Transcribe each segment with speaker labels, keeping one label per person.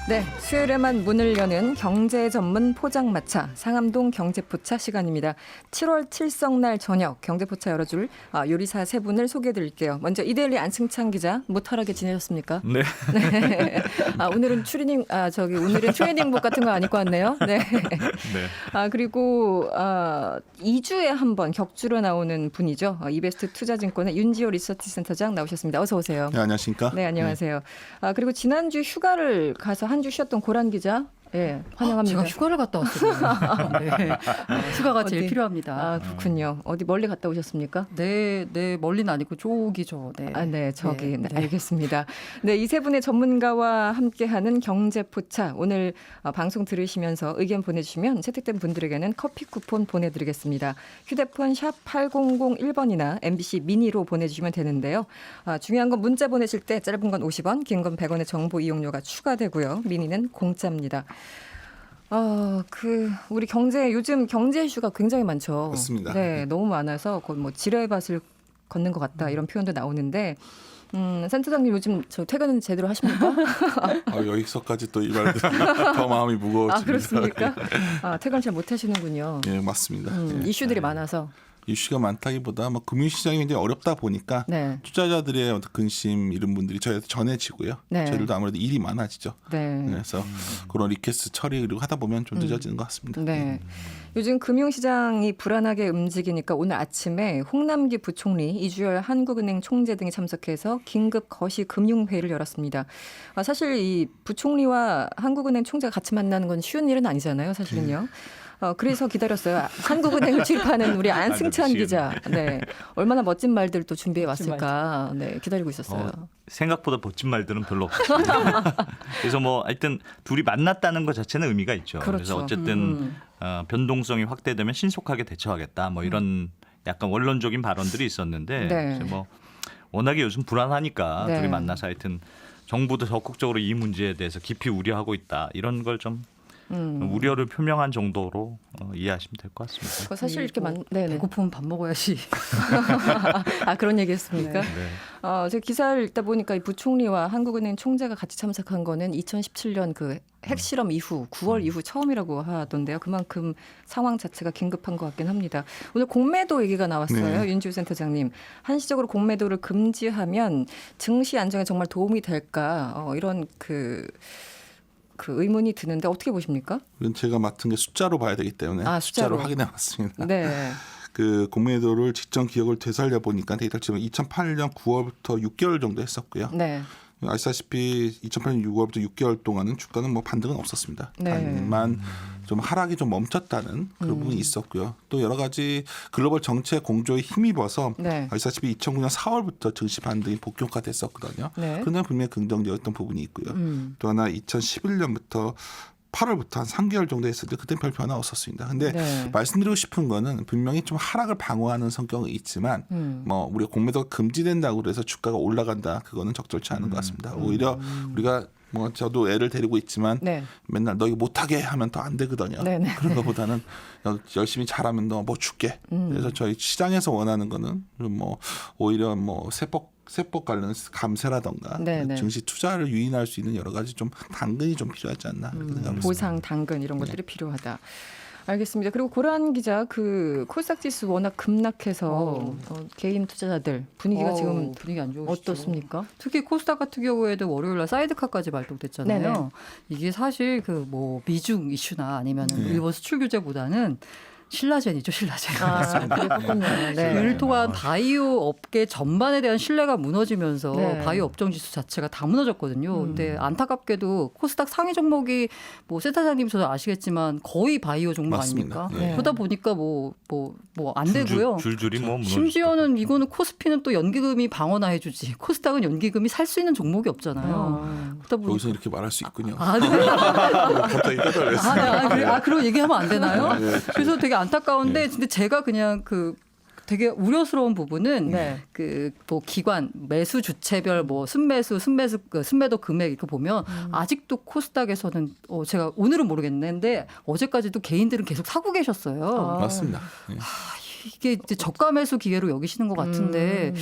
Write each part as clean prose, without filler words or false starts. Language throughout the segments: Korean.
Speaker 1: 네, 수요일에만 문을 여는 경제 전문 포장마차 상암동 경제포차 시간입니다. 7월 칠성날 저녁 경제포차 열어줄 요리사 세 분을 소개해드릴게요. 먼저 이데일리 안승찬 기자, 무탈하게 지내셨습니까?
Speaker 2: 네.
Speaker 1: 네. 오늘은 오늘은 트레이닝복 같은 거 안 입고 왔네요. 네.
Speaker 2: 네.
Speaker 1: 그리고 2주에 한 번 격주로 나오는 분이죠. 이베스트 투자증권의 윤지호 리서치센터장 나오셨습니다. 어서 오세요.
Speaker 3: 네, 안녕하십니까?
Speaker 1: 네, 안녕하세요. 그리고 지난주 휴가를 가서 한 주 쉬었던 고란 기자, 예, 환영합니다.
Speaker 4: 제가 휴가를 갔다 왔어요. 네. 휴가가 제일 필요합니다.
Speaker 1: 그렇군요. 어디 멀리 갔다 오셨습니까?
Speaker 4: 네, 멀리는 아니고 저기죠. 네.
Speaker 1: 네, 저기.
Speaker 4: 네.
Speaker 1: 알겠습니다. 네, 이 세 분의 전문가와 함께하는 경제포차. 오늘 방송 들으시면서 의견 보내주시면 채택된 분들에게는 커피 쿠폰 보내드리겠습니다. 휴대폰 샵 8001번이나 MBC 미니로 보내주시면 되는데요. 중요한 건 문자 보내실 때 짧은 건 50원, 긴 건 100원의 정보 이용료가 추가되고요. 미니는 공짜입니다. 우리 요즘 경제 이슈가 굉장히 많죠.
Speaker 3: 맞습니다.
Speaker 1: 네, 너무 많아서 거의 뭐 지뢰밭을 걷는 것 같다 이런 표현도 나오는데, 센터장님 요즘 저 퇴근은 제대로 하십니까?
Speaker 3: 여기서까지 또 이 말들 더 마음이 무거워집니다.
Speaker 1: 그렇습니까? 퇴근 잘 못 하시는군요.
Speaker 3: 예, 맞습니다. 예.
Speaker 1: 이슈들이 많아서.
Speaker 3: 이슈가 많다기보다 금융시장이 굉장히 어렵다 보니까
Speaker 1: 네.
Speaker 3: 투자자들의 어떤 근심 이런 분들이 저희한테 전해지고요.
Speaker 1: 네.
Speaker 3: 저희들도 아무래도 일이 많아지죠.
Speaker 1: 네.
Speaker 3: 그래서 그런 리퀘스트 처리 그리고 하다 보면 좀 늦어지는 것 같습니다.
Speaker 1: 네. 요즘 금융시장이 불안하게 움직이니까 오늘 아침에 홍남기 부총리, 이주열 한국은행 총재 등이 참석해서 긴급 거시 금융회의를 열었습니다. 사실 이 부총리와 한국은행 총재가 같이 만나는 건 쉬운 일은 아니잖아요, 사실은요. 그래서 기다렸어요. 한국은행을 출입하는 우리 안승찬 기자. 네. 얼마나 멋진 말들 또 준비해 왔을까. 네, 기다리고 있었어요.
Speaker 2: 생각보다 멋진 말들은 별로 없었습니다. 그래서 하여튼 둘이 만났다는 것 자체는 의미가 있죠.
Speaker 1: 그렇죠.
Speaker 2: 그래서 어쨌든 변동성이 확대되면 신속하게 대처하겠다. 이런 약간 원론적인 발언들이 있었는데
Speaker 1: 네.
Speaker 2: 그래서 워낙에 요즘 불안하니까
Speaker 1: 네.
Speaker 2: 둘이 만나서 하여튼 정부도 적극적으로 이 문제에 대해서 깊이 우려하고 있다. 이런 걸 좀 우려를 표명한 정도로 이해하시면 될 것 같습니다.
Speaker 1: 사실 이렇게 네네.
Speaker 4: 배고프면 밥 먹어야지.
Speaker 1: 그런 얘기했습니까?
Speaker 4: 네.
Speaker 1: 제가 기사를 읽다 보니까 이 부총리와 한국은행 총재가 같이 참석한 거는 2017년 그 핵실험 이후 9월 이후 처음이라고 하던데요. 그만큼 상황 자체가 긴급한 것 같긴 합니다. 오늘 공매도 얘기가 나왔어요.
Speaker 3: 네.
Speaker 1: 윤지호 센터장님. 한시적으로 공매도를 금지하면 증시 안정에 정말 도움이 될까? 이런 그 의문이 드는데 어떻게 보십니까?
Speaker 3: 이건 제가 맡은 게 숫자로 봐야 되기 때문에
Speaker 1: 숫자로
Speaker 3: 확인해봤습니다.
Speaker 1: 네.
Speaker 3: 그 공매도를 직전 기억을 되살려 보니까 데이터를 치면 2008년 9월부터 6개월 정도 했었고요.
Speaker 1: 네.
Speaker 3: 아시다시피 2008년 6월부터 6개월 동안은 주가는 반등은 없었습니다.
Speaker 1: 네.
Speaker 3: 다만 좀 하락이 좀 멈췄다는 그런 부분이 있었고요. 또 여러 가지 글로벌 정책 공조에 힘입어서
Speaker 1: 네.
Speaker 3: 아시다시피 2009년 4월부터 증시 반등이 복격화됐었거든요.
Speaker 1: 네.
Speaker 3: 그런 분명히 긍정적이었던 부분이 있고요. 또 하나 2011년부터 8월부터 한 3개월 정도 했을 때 그때는 별 변화 없었습니다. 근데
Speaker 1: 네.
Speaker 3: 말씀드리고 싶은 거는 분명히 좀 하락을 방어하는 성격은 있지만 우리가 공매도가 금지된다고 그래서 주가가 올라간다. 그거는 적절치 않은 것 같습니다. 오히려 우리가 저도 애를 데리고 있지만
Speaker 1: 네.
Speaker 3: 맨날 너 이거 못하게 하면 더 안 되거든요.
Speaker 1: 네네.
Speaker 3: 그런 것보다는 열심히 잘하면 너 줄게. 그래서 저희 시장에서 원하는 거는 오히려 세법 관련 감세라던가
Speaker 1: 네네.
Speaker 3: 증시 투자를 유인할 수 있는 여러 가지 좀 당근이 좀 필요하지 않나 그렇게 생각합니다.
Speaker 1: 보상, 당근 이런 것들이 필요하다. 알겠습니다. 그리고 고란 기자, 코스닥 지수 워낙 급락해서 개인 투자자들 분위기가 지금
Speaker 4: 분위기 안 좋으시죠.
Speaker 1: 어떻습니까?
Speaker 4: 특히 코스닥 같은 경우에도 월요일날 사이드카까지 발동됐잖아요.
Speaker 1: 네네.
Speaker 4: 이게 사실 미중 이슈나 아니면 일본 수출 규제보다는 신라젠이죠, 신라젠.
Speaker 1: 그렇군요. 네.
Speaker 4: 이를 통한 바이오 업계 전반에 대한 신뢰가 무너지면서
Speaker 1: 네.
Speaker 4: 바이오 업종 지수 자체가 다 무너졌거든요. 근데 안타깝게도 코스닥 상위 종목이 센터장님 저도 아시겠지만 거의 바이오 종목
Speaker 3: 맞습니다.
Speaker 4: 아닙니까?
Speaker 3: 네.
Speaker 4: 그러다 보니까 안 되고요.
Speaker 2: 줄줄이 무너지죠.
Speaker 4: 심지어는 이거는 코스피는 또 연기금이 방어나 해주지. 코스닥은 연기금이 살 수 있는 종목이 없잖아요. 그러다 보니까
Speaker 3: 여기서 이렇게 말할 수 있군요.
Speaker 4: 네.
Speaker 3: 갑자기 까달랬어요.
Speaker 4: 그런 얘기하면 안 되나요?
Speaker 3: 네.
Speaker 4: 그래서 되게 안타까운데, 근데 제가 그냥 되게 우려스러운 부분은
Speaker 1: 네.
Speaker 4: 기관 매수 주체별 순매도 금액 이렇게 보면 아직도 코스닥에서는 제가 오늘은 모르겠는데 어제까지도 개인들은 계속 사고 계셨어요.
Speaker 3: 맞습니다. 네.
Speaker 4: 이게 이제 저가 매수 기회로 여기시는 것 같은데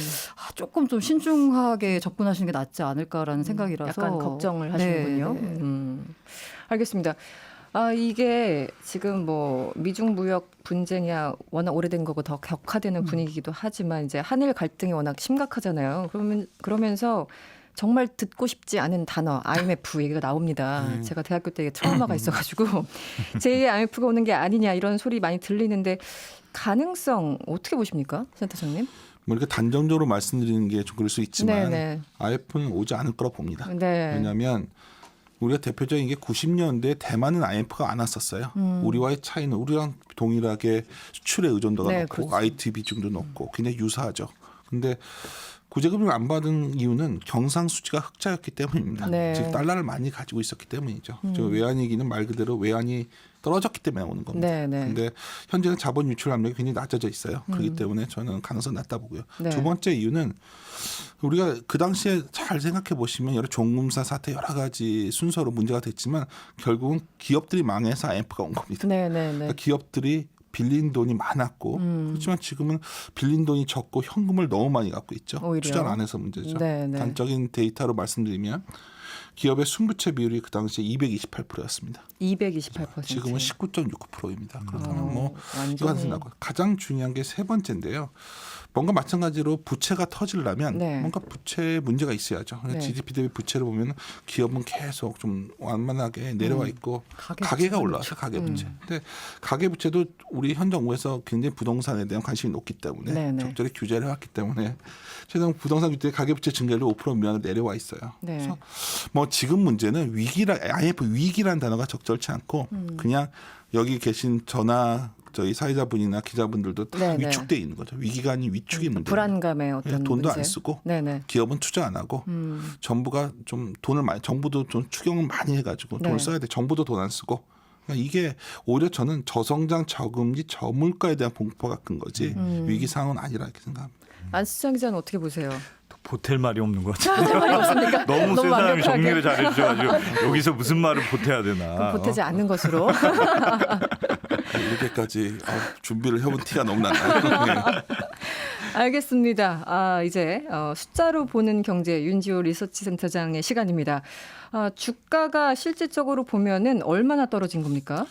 Speaker 4: 조금 좀 신중하게 접근하시는 게 낫지 않을까라는 생각이라서
Speaker 1: 약간 걱정을 하시는군요.
Speaker 4: 네.
Speaker 1: 알겠습니다. 이게 지금 뭐 미중 무역 분쟁이야 워낙 오래된 거고 더 격화되는 분위기이기도 하지만 이제 한일 갈등이 워낙 심각하잖아요. 그러면서 정말 듣고 싶지 않은 단어 IMF 얘기가 나옵니다. 제가 대학교 때 트라우마가 있어가지고 제2의 IMF가 오는 게 아니냐 이런 소리 많이 들리는데 가능성 어떻게 보십니까, 센터장님?
Speaker 3: 뭐 이렇게 단정적으로 말씀드리는 게 좀 그럴 수 있지만
Speaker 1: 네네.
Speaker 3: IMF는 오지 않을 거라 봅니다.
Speaker 1: 네.
Speaker 3: 왜냐하면 우리가 대표적인 게 90년대 대만은 IMF가 안 왔었어요. 우리와의 차이는 우리랑 동일하게 수출의 의존도가
Speaker 1: 네,
Speaker 3: 높고
Speaker 1: 그렇죠.
Speaker 3: IT 비중도 높고 굉장히 유사하죠. 근데 구제금융을 안 받은 이유는 경상수지가 흑자였기 때문입니다.
Speaker 1: 네.
Speaker 3: 즉 달러를 많이 가지고 있었기 때문이죠. 저 외환위기는 말 그대로 외환이 떨어졌기 때문에 오는 겁니다.
Speaker 1: 네, 네.
Speaker 3: 근데 현재는 자본 유출 압력이 굉장히 낮아져 있어요. 그렇기 때문에 저는 가능성이 낮다 보고요.
Speaker 1: 네.
Speaker 3: 두 번째 이유는 우리가 그 당시에 잘 생각해 보시면 여러 종금사 사태 여러 가지 순서로 문제가 됐지만 결국은 기업들이 망해서 IMF가 온 겁니다.
Speaker 1: 네, 네, 네.
Speaker 3: 그러니까 기업들이 빌린 돈이 많았고 그렇지만 지금은 빌린 돈이 적고 현금을 너무 많이 갖고 있죠.
Speaker 1: 오히려.
Speaker 3: 투자를 안 해서 문제죠.
Speaker 1: 네, 네.
Speaker 3: 단적인 데이터로 말씀드리면 기업의 순부채 비율이 그 당시에 228%였습니다.
Speaker 1: 228%.
Speaker 3: 지금은 19.69%입니다. 그렇다면 뭐
Speaker 1: 완전히.
Speaker 3: 이거 나고 가장 중요한 게 세 번째인데요. 뭔가 마찬가지로 부채가 터지려면
Speaker 1: 네.
Speaker 3: 뭔가 부채에 문제가 있어야죠.
Speaker 1: 네.
Speaker 3: GDP 대비 부채를 보면 기업은 계속 좀 완만하게 내려와 있고 가계가 올라와서 가계 부채. 근데 가계 부채도 우리 현 정부에서 굉장히 부동산에 대한 관심이 높기 때문에
Speaker 1: 네, 네.
Speaker 3: 적절히 규제를 해왔기 때문에 최근 부동산 규제 가계 부채 증가율이 5% 미만으로 내려와 있어요.
Speaker 1: 네.
Speaker 3: 그래서 뭐 지금 문제는 IMF 위기라는 단어가 적절치 않고 그냥 여기 계신 저희 사회자분이나 기자분들도 다
Speaker 1: 네, 네.
Speaker 3: 위축돼 있는 거죠. 위기가 아닌 위축이 문제.
Speaker 1: 불안감의 어떤
Speaker 3: 돈도
Speaker 1: 문제.
Speaker 3: 안 쓰고
Speaker 1: 네네.
Speaker 3: 기업은 투자 안 하고 정부가 좀 돈을 많이 정부도 좀 추경을 많이 해가지고 돈을
Speaker 1: 네.
Speaker 3: 써야 돼. 정부도 돈 안 쓰고 그러니까 이게 오히려 저는 저성장 저금리 저물가에 대한 공포가 큰 거지 위기 상황은 아니라 이렇게 생각합니다.
Speaker 1: 안수장 기자는 어떻게 보세요?
Speaker 2: 보탤 말이 없는 것 같아요.
Speaker 1: 말이 없습니까?
Speaker 2: 너무 센 사람이
Speaker 1: 완벽하게.
Speaker 2: 정리를 잘해주셔가지고 여기서 무슨 말을 보태야 되나.
Speaker 1: 그럼 보태지 않는 것으로.
Speaker 3: 이렇게까지 준비를 해본 티가 너무 나요. 네.
Speaker 1: 알겠습니다. 이제 숫자로 보는 경제 윤지호 리서치센터장의 시간입니다. 주가가 실질적으로 보면은 얼마나 떨어진 겁니까?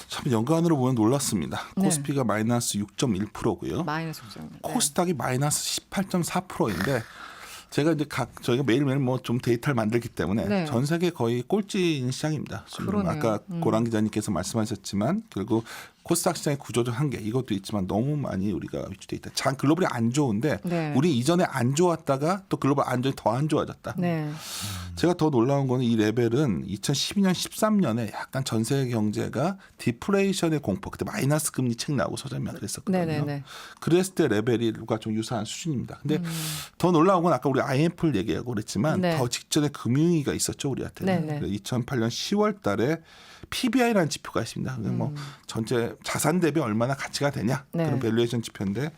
Speaker 3: 참 연간으로 보면 놀랐습니다.
Speaker 1: 네.
Speaker 3: 코스피가 마이너스 6.1%고요.
Speaker 1: 마이너스 6.1.
Speaker 3: 코스닥이 마이너스 18.4%인데 제가 이제 저희가 매일매일 뭐 좀 데이터를 만들기 때문에
Speaker 1: 네.
Speaker 3: 전 세계 거의 꼴찌인 시장입니다. 지금
Speaker 1: 그러네요.
Speaker 3: 아까 고란 기자님께서 말씀하셨지만 결국 코스닥 시장의 구조적 한계 이것도 있지만 너무 많이 우리가 위축돼 있다. 장 글로벌이 안 좋은데
Speaker 1: 네.
Speaker 3: 우리 이전에 안 좋았다가 또 글로벌 안정이 더 안 좋아졌다.
Speaker 1: 네.
Speaker 3: 제가 더 놀라운 거는 이 레벨은 2012년 13년에 약간 전 세계 경제가 디플레이션의 공포 그때 마이너스 금리 책 나오고 서점이 그랬었거든요.
Speaker 1: 네네네.
Speaker 3: 그랬을 때 레벨과 좀 유사한 수준입니다. 근데 더 놀라운 건 아까 우리 IMF를 얘기하고 그랬지만
Speaker 1: 네.
Speaker 3: 더 직전에 금융위기가 있었죠 우리한테는.
Speaker 1: 네네.
Speaker 3: 2008년 10월 달에 PBI라는 지표가 있습니다. 뭐 전체 자산 대비 얼마나 가치가 되냐
Speaker 1: 네.
Speaker 3: 그런 밸류에이션 지표인데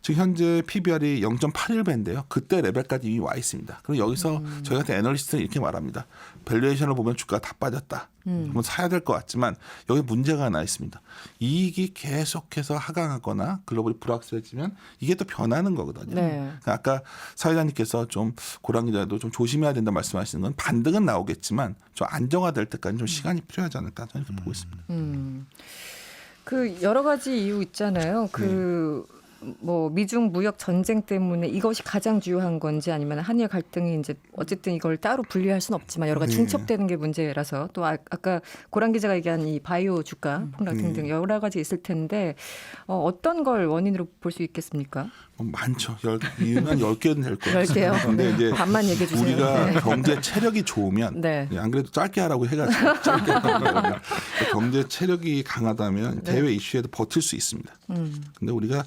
Speaker 3: 지금 현재 PBR이 0.81배인데요. 그때 레벨까지 이미 와 있습니다. 그럼 여기서 저희 같은 애널리스트는 이렇게 말합니다. 밸류에이션을 보면 주가가 다 빠졌다. 그러면 사야 될 것 같지만 여기 문제가 하나 있습니다. 이익이 계속해서 하강하거나 글로벌이 불확실해지면 이게 또 변하는 거거든요.
Speaker 1: 네.
Speaker 3: 그러니까 아까 사회자님께서 좀 고랑 기자도 좀 조심해야 된다 말씀하시는 건 반등은 나오겠지만 좀 안정화될 때까지 좀 시간이 필요하지 않을까 저는 이렇게 보고 있습니다.
Speaker 1: 그 여러 가지 이유 있잖아요. 뭐 미중 무역 전쟁 때문에 이것이 가장 주요한 건지 아니면 한일 갈등이 이제 어쨌든 이걸 따로 분리할 수는 없지만 여러 가지
Speaker 3: 네.
Speaker 1: 중첩되는 게 문제라서 또 아까 고란 기자가 얘기한 이 바이오 주가 폭락 등등 여러 가지 있을 텐데 어떤 걸 원인으로 볼 수 있겠습니까?
Speaker 3: 많죠. 이유는 10개는 될 거예요.
Speaker 1: 10개요?
Speaker 3: 근데 이제
Speaker 1: 반만 얘기해 주세요.
Speaker 3: 우리가
Speaker 1: 네.
Speaker 3: 경제 체력이 좋으면
Speaker 1: 네.
Speaker 3: 안 그래도 짧게 하라고 해가지고 짧게 하라고 경제 체력이 강하다면
Speaker 1: 네.
Speaker 3: 대외 이슈에도 버틸 수 있습니다. 근데 우리가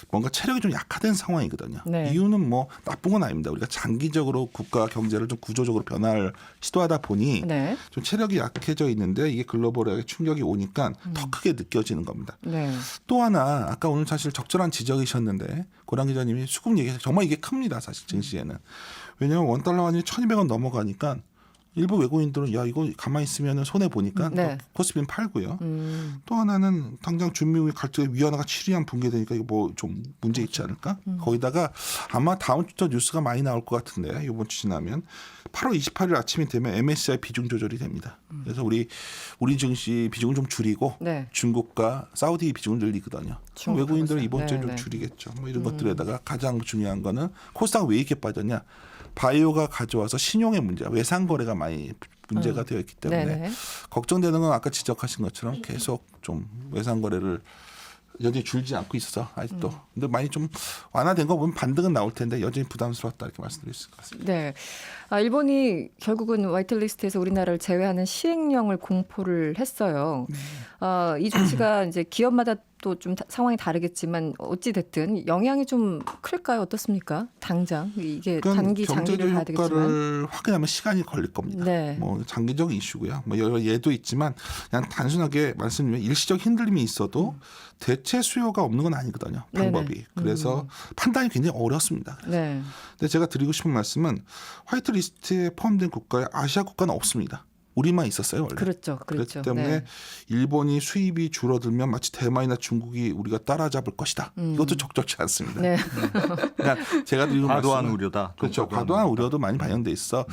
Speaker 3: 뭔가 체력이 좀 약화된 상황이거든요.
Speaker 1: 네.
Speaker 3: 이유는 뭐 나쁜 건 아닙니다. 우리가 장기적으로 국가 경제를 좀 구조적으로 변화를 시도하다 보니
Speaker 1: 네.
Speaker 3: 좀 체력이 약해져 있는데 이게 글로벌하게 충격이 오니까 더 크게 느껴지는 겁니다.
Speaker 1: 네.
Speaker 3: 또 하나 아까 오늘 사실 적절한 지적이셨는데 고랑 기자님이 수급 얘기해서 정말 이게 큽니다. 사실 증시에는. 왜냐하면 원달러 환율이 1,200원 넘어가니까 일부 외국인들은 야 이거 가만히 있으면 손해 보니까
Speaker 1: 네.
Speaker 3: 코스피는 팔고요. 또 하나는 당장 중미국이 갈때 위안화가 7위안 붕괴되니까 이거 뭐 좀 문제 있지 않을까? 거기다가 아마 다음 주부터 뉴스가 많이 나올 것 같은데 이번 주 지나면 8월 28일 아침이 되면 MSCI 비중 조절이 됩니다. 그래서 우리 증시 비중을 좀 줄이고
Speaker 1: 네.
Speaker 3: 중국과 사우디 비중을 늘리거든요.
Speaker 1: 중국하고
Speaker 3: 외국인들은
Speaker 1: 사우디.
Speaker 3: 이번 주에 좀
Speaker 1: 네.
Speaker 3: 줄이겠죠. 뭐 이런 것들에다가 가장 중요한 거는 코스닥 왜 이렇게 빠졌냐? 바이오가 가져와서 신용의 문제, 외상 거래가 많이 문제가 되어 있기 때문에
Speaker 1: 네네.
Speaker 3: 걱정되는 건 아까 지적하신 것처럼 계속 좀 외상 거래를 여전히 줄지 않고 있어서 아직도. 근데 많이 좀 완화된 거 보면 반등은 나올 텐데 여전히 부담스럽다 이렇게 말씀드릴 수 있을 것 같습니다.
Speaker 1: 네. 일본이 결국은 화이트리스트에서 우리나라를 제외하는 시행령을 공포를 했어요. 이 조치가 이제 기업마다 또 좀 상황이 다르겠지만 어찌 됐든 영향이 좀 클까요? 어떻습니까? 당장 이게 단기 장기를
Speaker 3: 경제적
Speaker 1: 봐야 되겠지만.
Speaker 3: 효과를 확인하면 시간이 걸릴 겁니다.
Speaker 1: 네.
Speaker 3: 뭐 장기적인 이슈고요. 뭐 여러 예도 있지만 그냥 단순하게 말씀드리면 일시적 흔들림이 있어도 대체 수요가 없는 건 아니거든요. 방법이.
Speaker 1: 네네.
Speaker 3: 그래서 판단이 굉장히 어렵습니다.
Speaker 1: 네.
Speaker 3: 근데 제가 드리고 싶은 말씀은 화이트리스트에 포함된 국가에 아시아 국가는 없습니다. 우리만 있었어요 원래.
Speaker 1: 그렇죠.
Speaker 3: 그렇기
Speaker 1: 그렇죠.
Speaker 3: 때문에
Speaker 1: 네.
Speaker 3: 일본이 수입이 줄어들면 마치 대만이나 중국이 우리가 따라잡을 것이다. 이것도 적절치 않습니다.
Speaker 1: 네.
Speaker 3: 그러니까 제가 드리는
Speaker 2: 과도한
Speaker 3: 말씀은
Speaker 2: 우려다.
Speaker 3: 그렇죠. 과도한 우려도 많이 반영돼 있어.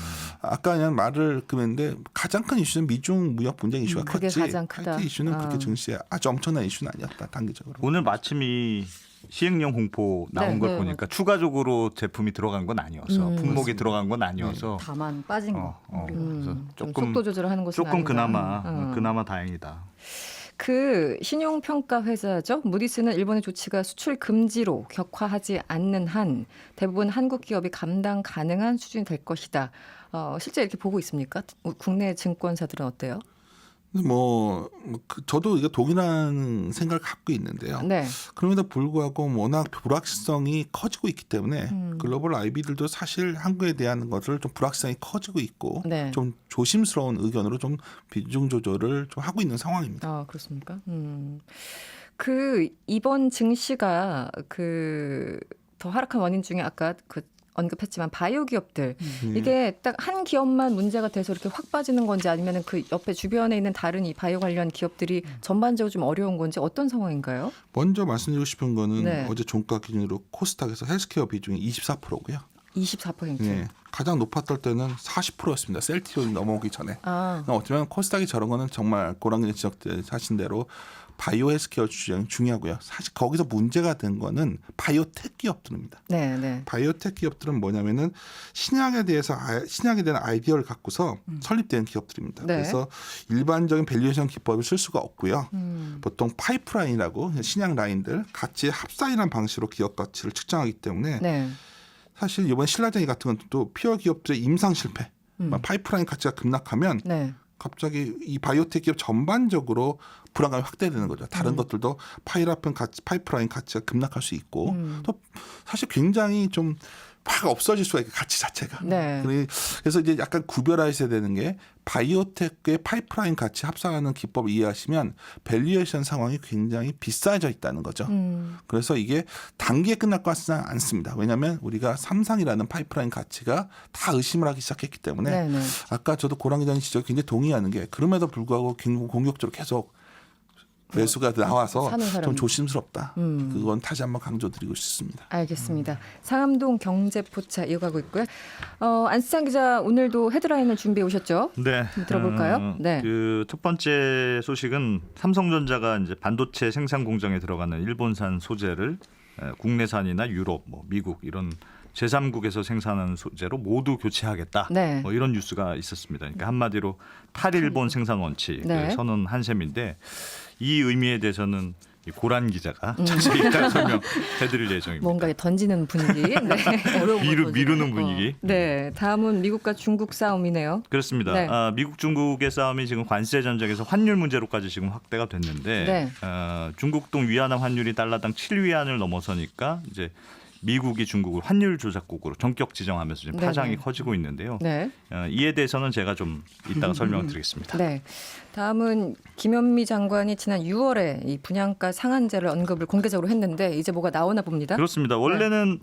Speaker 3: 아까 그냥 말을 그랬는데 가장 큰 이슈는 미중 무역 분쟁 이슈가
Speaker 1: 그게
Speaker 3: 컸지.
Speaker 1: 가장 크다.
Speaker 3: 하여튼 이슈는 그렇게 증시에 아주 엄청난 이슈는 아니었다. 단기적으로.
Speaker 2: 오늘 마침 이 시행령 공포 나온
Speaker 1: 네,
Speaker 2: 걸
Speaker 1: 네,
Speaker 2: 보니까 추가적으로 제품이 들어간 건 아니어서 품목이 들어간 건 아니어서
Speaker 4: 다만 빠진 거.
Speaker 2: 그래서
Speaker 1: 좀
Speaker 2: 조금
Speaker 1: 속도 조절을 하는 것은 아닌가.
Speaker 2: 그나마 다행이다.
Speaker 1: 그 신용평가 회사죠. 무디스는 일본의 조치가 수출 금지로 격화하지 않는 한 대부분 한국 기업이 감당 가능한 수준이 될 것이다. 실제 이렇게 보고 있습니까? 국내 증권사들은 어때요?
Speaker 3: 저도 이거 동일한 생각을 갖고 있는데요.
Speaker 1: 네.
Speaker 3: 그럼에도 불구하고 워낙 불확실성이 커지고 있기 때문에 글로벌 IB들도 사실 한국에 대한 것을 좀 불확실성이 커지고 있고
Speaker 1: 네.
Speaker 3: 좀 조심스러운 의견으로 좀 비중 조절을 좀 하고 있는 상황입니다.
Speaker 1: 그렇습니까? 그 이번 증시가 더 하락한 원인 중에 아까 언급했지만 바이오 기업들 이게 딱 한 기업만 문제가 돼서 이렇게 확 빠지는 건지 아니면 그 옆에 주변에 있는 다른 이 바이오 관련 기업들이 전반적으로 좀 어려운 건지 어떤 상황인가요?
Speaker 3: 먼저 말씀드리고 싶은 거는
Speaker 1: 네.
Speaker 3: 어제 종가 기준으로 코스닥에서 헬스케어 비중이 24%고요.
Speaker 1: 24%.
Speaker 3: 예, 가장 높았던 때는 40%였습니다. 셀티온이 넘어오기 전에. 어쩌면 코스닥이 저런 거는 정말 고랑님 지적하신 대로 바이오 헬스케어 주장 중요하고요. 사실 거기서 문제가 된 거는 바이오텍 기업들입니다.
Speaker 1: 네.
Speaker 3: 바이오텍 기업들은 뭐냐면은 신약에 대한 아이디어를 갖고서 설립된 기업들입니다.
Speaker 1: 네.
Speaker 3: 그래서 일반적인 밸류에이션 기법을 쓸 수가 없고요. 보통 파이프라인이라고 신약 라인들 같이 합사이라는 방식으로 기업 가치를 측정하기 때문에
Speaker 1: 네.
Speaker 3: 사실 이번 신라젠이 같은 건 또 피어 기업들의 임상 실패, 파이프라인 가치가 급락하면
Speaker 1: 네.
Speaker 3: 갑자기 이 바이오텍 기업 전반적으로 불안감이 확대되는 거죠. 다른 것들도 파이프라인 가치가 급락할 수 있고 또 사실 굉장히 좀 확 없어질 수가 있고 가치 자체가.
Speaker 1: 네.
Speaker 3: 그래서 이제 약간 구별하셔야 되는 게 바이오텍의 파이프라인 가치 합산하는 기법을 이해하시면 밸류에이션 상황이 굉장히 비싸져 있다는 거죠. 그래서 이게 단기에 끝날 것 같지는 않습니다. 왜냐하면 우리가 삼상이라는 파이프라인 가치가 다 의심을 하기 시작했기 때문에
Speaker 1: 네네.
Speaker 3: 아까 저도 고랑 기자님 지적 굉장히 동의하는 게 그럼에도 불구하고 공격적으로 계속 매수가 나와서
Speaker 1: 사는 사람.
Speaker 3: 좀 조심스럽다. 그건 다시 한번 강조드리고 싶습니다.
Speaker 1: 알겠습니다. 상암동 경제포차 이어가고 있고요. 안수찬 기자 오늘도 헤드라인을 준비해 오셨죠?
Speaker 2: 네.
Speaker 1: 들어볼까요? 네.
Speaker 2: 그 첫 번째 소식은 삼성전자가 이제 반도체 생산 공장에 들어가는 일본산 소재를 국내산이나 유럽, 미국 이런 제3국에서 생산하는 소재로 모두 교체하겠다.
Speaker 1: 네.
Speaker 2: 이런 뉴스가 있었습니다. 그러니까 한마디로 탈일본 생산 원칙
Speaker 1: 네.
Speaker 2: 선언한 셈인데 이 의미에 대해서는 이 고란 기자가 자세히 일단 설명해드릴 예정입니다.
Speaker 1: 뭔가 던지는 분위기. 네.
Speaker 2: 미루는 분위기.
Speaker 1: 네. 다음은 미국과 중국 싸움이네요.
Speaker 2: 그렇습니다.
Speaker 1: 네.
Speaker 2: 미국 중국의 싸움이 지금 관세 전쟁에서 환율 문제로까지 지금 확대가 됐는데
Speaker 1: 네.
Speaker 2: 중국동 위안화 환율이 달러당 7위안을 넘어서니까 이제 미국이 중국을 환율 조작국으로 전격 지정하면서 지금 파장이
Speaker 1: 네네.
Speaker 2: 커지고 있는데요.
Speaker 1: 네.
Speaker 2: 이에 대해서는 제가 좀 이따가 설명드리겠습니다.
Speaker 1: 네. 다음은 김현미 장관이 지난 6월에 이 분양가 상한제를 언급을 공개적으로 했는데 이제 뭐가 나오나 봅니다.
Speaker 2: 그렇습니다. 원래는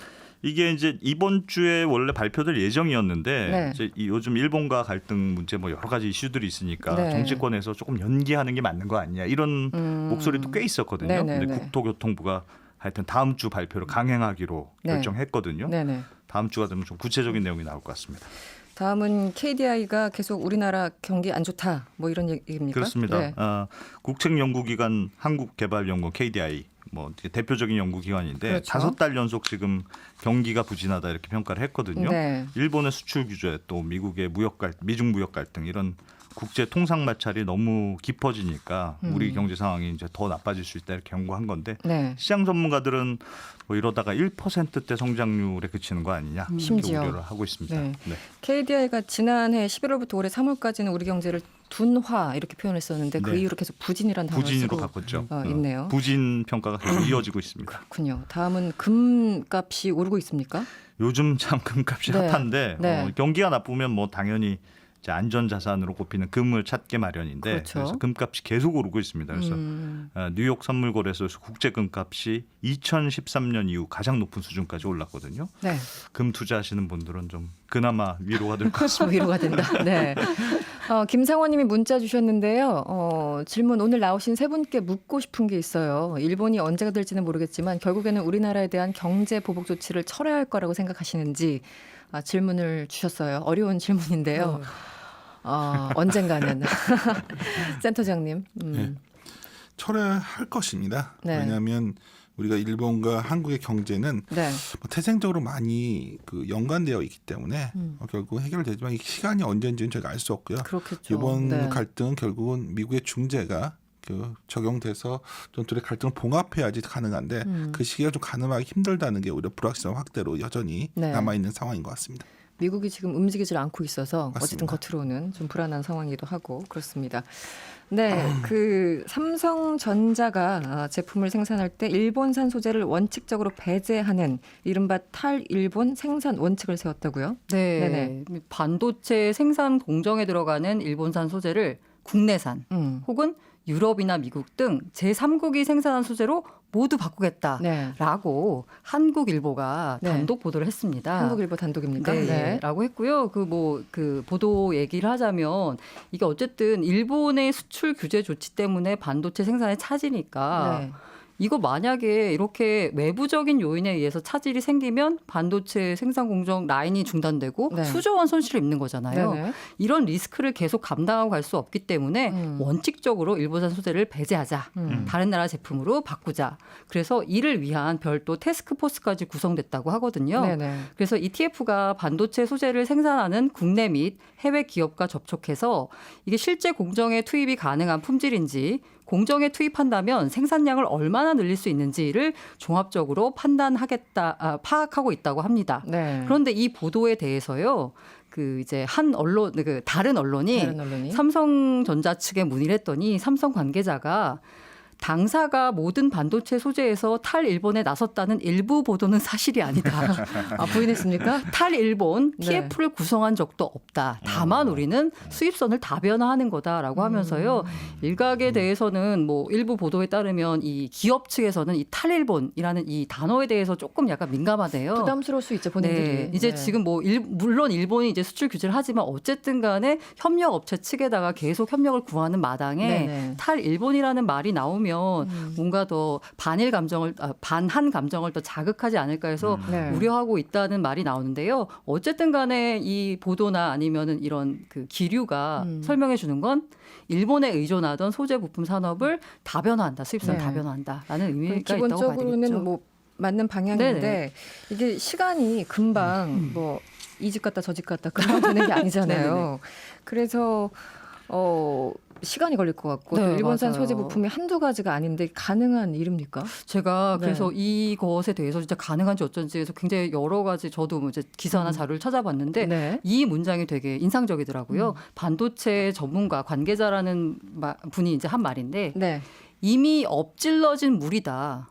Speaker 2: 이게 이제 이번 주에 원래 발표될 예정이었는데
Speaker 1: 네.
Speaker 2: 이제 요즘 일본과 갈등 문제 뭐 여러 가지 이슈들이 있으니까
Speaker 1: 네.
Speaker 2: 정치권에서 조금 연기하는 게 맞는 거 아니냐 이런 목소리도 꽤 있었거든요.
Speaker 1: 네네네.
Speaker 2: 근데 국토교통부가 하여튼 다음 주 발표를 강행하기로
Speaker 1: 네.
Speaker 2: 결정했거든요.
Speaker 1: 네네.
Speaker 2: 다음 주가 되면 좀 구체적인 내용이 나올 것 같습니다.
Speaker 1: 다음은 KDI가 계속 우리나라 경기 안 좋다 뭐 이런 얘기입니까?
Speaker 2: 그렇습니다.
Speaker 1: 네.
Speaker 2: 국책연구기관 한국개발연구원 KDI 뭐 대표적인 연구기관인데
Speaker 1: 그렇죠.
Speaker 2: 5달 연속 지금 경기가 부진하다 이렇게 평가를 했거든요.
Speaker 1: 네.
Speaker 2: 일본의 수출 규제 또 미국의 미중 무역 갈등 이런 국제 통상 마찰이 너무 깊어지니까 우리 경제 상황이 이제 더 나빠질 수 있다 이렇게 경고한 건데
Speaker 1: 네.
Speaker 2: 시장 전문가들은 뭐 이러다가 1%대 성장률에 그치는 거 아니냐 이렇게
Speaker 1: 심지어.
Speaker 2: 우려를 하고 있습니다.
Speaker 1: 네.
Speaker 2: 네.
Speaker 1: KDI가 지난해 11월부터 올해 3월까지는 우리 경제를 둔화 이렇게 표현했었는데 그
Speaker 2: 네.
Speaker 1: 이후로 계속 부진이라는 단어를
Speaker 2: 부진으로
Speaker 1: 쓰고
Speaker 2: 바꿨죠.
Speaker 1: 있네요.
Speaker 2: 부진 평가가 계속 이어지고 있습니다.
Speaker 1: 그렇군요. 다음은 금값이 오르고 있습니까?
Speaker 2: 요즘 참 금값이
Speaker 1: 네.
Speaker 2: 핫한데
Speaker 1: 네.
Speaker 2: 경기가 나쁘면 뭐 당연히 이제 안전 자산으로 꼽히는 금을 찾게 마련인데
Speaker 1: 그렇죠.
Speaker 2: 그래서 금값이 계속 오르고 있습니다. 그래서 뉴욕 선물거래소에서 국제 금값이 2013년 이후 가장 높은 수준까지 올랐거든요.
Speaker 1: 네.
Speaker 2: 금 투자하시는 분들은 좀 그나마 위로가 될 것 같습니다.
Speaker 1: 위로가 된다. 네. 김상원님이 문자 주셨는데요. 질문 오늘 나오신 세 분께 묻고 싶은 게 있어요. 일본이 언제가 될지는 모르겠지만 결국에는 우리나라에 대한 경제 보복 조치를 철회할 거라고 생각하시는지 질문을 주셨어요. 어려운 질문인데요. 언젠가는 센터장님.
Speaker 3: 네. 철회할 것입니다.
Speaker 1: 네.
Speaker 3: 왜냐하면 우리가 일본과 한국의 경제는
Speaker 1: 네.
Speaker 3: 뭐 태생적으로 많이 그 연관되어 있기 때문에 결국 해결되지만 이 시간이 언제인지는 저희가 알 수 없고요.
Speaker 1: 그렇겠죠.
Speaker 3: 이번
Speaker 1: 네.
Speaker 3: 갈등은 결국은 미국의 중재가 적용돼서 좀 둘의 갈등을 봉합해야지 가능한데 그 시기가 좀 가늠하기 힘들다는 게 오히려 불확실성 확대로 여전히
Speaker 1: 네.
Speaker 3: 남아있는 상황인 것 같습니다.
Speaker 1: 미국이 지금 움직이질 않고 있어서 어쨌든
Speaker 3: 맞습니다.
Speaker 1: 겉으로는 좀 불안한 상황이기도 하고 그렇습니다. 네, 그 삼성전자가 제품을 생산할 때 일본산 소재를 원칙적으로 배제하는 이른바 탈일본 생산 원칙을 세웠다고요?
Speaker 4: 네.
Speaker 1: 네네.
Speaker 4: 반도체 생산 공정에 들어가는 일본산 소재를 국내산 혹은 유럽이나 미국 등 제3국이 생산한 소재로 모두 바꾸겠다라고
Speaker 1: 네.
Speaker 4: 한국일보가
Speaker 1: 네.
Speaker 4: 단독 보도를 했습니다.
Speaker 1: 한국일보 단독입니까?
Speaker 4: 네, 라고 했고요. 그 보도 얘기를 하자면 이게 어쨌든 일본의 수출 규제 조치 때문에 반도체 생산에 차지니까
Speaker 1: 네.
Speaker 4: 이거 만약에 이렇게 외부적인 요인에 의해서 차질이 생기면 반도체 생산 공정 라인이 중단되고
Speaker 1: 네.
Speaker 4: 수조 원 손실을 입는 거잖아요.
Speaker 1: 네네.
Speaker 4: 이런 리스크를 계속 감당하고 갈 수 없기 때문에 원칙적으로 일본산 소재를 배제하자. 다른 나라 제품으로 바꾸자. 그래서 이를 위한 별도 태스크포스까지 구성됐다고 하거든요.
Speaker 1: 네네.
Speaker 4: 그래서 ETF가 반도체 소재를 생산하는 국내 및 해외 기업과 접촉해서 이게 실제 공정에 투입이 가능한 품질인지 공정에 투입한다면 생산량을 얼마나 늘릴 수 있는지를 종합적으로 파악하고 있다고 합니다.
Speaker 1: 네.
Speaker 4: 그런데 이 보도에 대해서요, 이제 다른 언론이 삼성전자 측에 문의를 했더니 삼성 관계자가 당사가 모든 반도체 소재에서 탈일본에 나섰다는 일부 보도는 사실이 아니다.
Speaker 1: 부인했습니까?
Speaker 4: 탈일본
Speaker 1: 네.
Speaker 4: TF를 구성한 적도 없다. 다만 우리는 수입선을 다변화하는 거다라고 하면서요. 일각에 대해서는 뭐 일부 보도에 따르면 이 기업 측에서는 이 탈일본이라는 이 단어에 대해서 조금 약간 민감하대요.
Speaker 1: 부담스러울 수 있죠, 본인들이.
Speaker 4: 네, 이제
Speaker 1: 네.
Speaker 4: 지금 물론 일본이 이제 수출 규제를 하지만 어쨌든 간에 협력 업체 측에다가 계속 협력을 구하는 마당에
Speaker 1: 네네.
Speaker 4: 탈일본이라는 말이 나오면 뭔가 더 반한 감정을 더 자극하지 않을까 해서
Speaker 1: 네.
Speaker 4: 우려하고 있다는 말이 나오는데요. 어쨌든 간에 이 보도나 아니면은 이런 그 기류가 설명해 주는 건 일본에 의존하던 소재 부품 산업을 다변화한다. 수입선
Speaker 1: 네.
Speaker 4: 다변화한다라는 의미가 있다고 봐야
Speaker 1: 기본적으로는
Speaker 4: 되겠죠.
Speaker 1: 뭐 맞는 방향인데
Speaker 4: 네네.
Speaker 1: 이게 시간이 금방 뭐 이 집 갔다 저 집 갔다 금방 되는 게 아니잖아요.
Speaker 4: 네네네.
Speaker 1: 그래서 시간이 걸릴 것 같고 또
Speaker 4: 네,
Speaker 1: 일본산
Speaker 4: 맞아요.
Speaker 1: 소재 부품이 한두 가지가 아닌데 가능한 일입니까?
Speaker 4: 제가
Speaker 1: 네.
Speaker 4: 그래서 이것에 대해서 진짜 가능한지 어쩐지 해서 굉장히 여러 가지 저도 뭐 이제 기사나 자료를 찾아봤는데
Speaker 1: 네.
Speaker 4: 이 문장이 되게 인상적이더라고요. 반도체 전문가 관계자라는 분이 이제 한 말인데
Speaker 1: 네.
Speaker 4: 이미 엎질러진 물이다.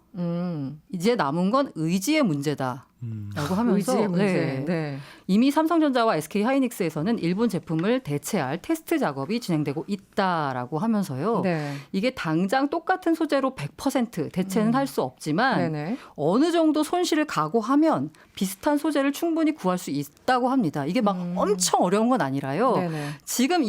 Speaker 4: 이제 남은 건 의지의 문제다. 라고 하면서
Speaker 1: 의지의 문제.
Speaker 4: 네.
Speaker 1: 네.
Speaker 4: 이미 삼성전자와 SK하이닉스에서는 일본 제품을 대체할 테스트 작업이 진행되고 있다라고 하면서요.
Speaker 1: 네.
Speaker 4: 이게 당장 똑같은 소재로 100% 대체는 할 수 없지만
Speaker 1: 네네.
Speaker 4: 어느 정도 손실을 각오하면 비슷한 소재를 충분히 구할 수 있다고 합니다. 이게 막 엄청 어려운 건 아니라요.
Speaker 1: 네네.
Speaker 4: 지금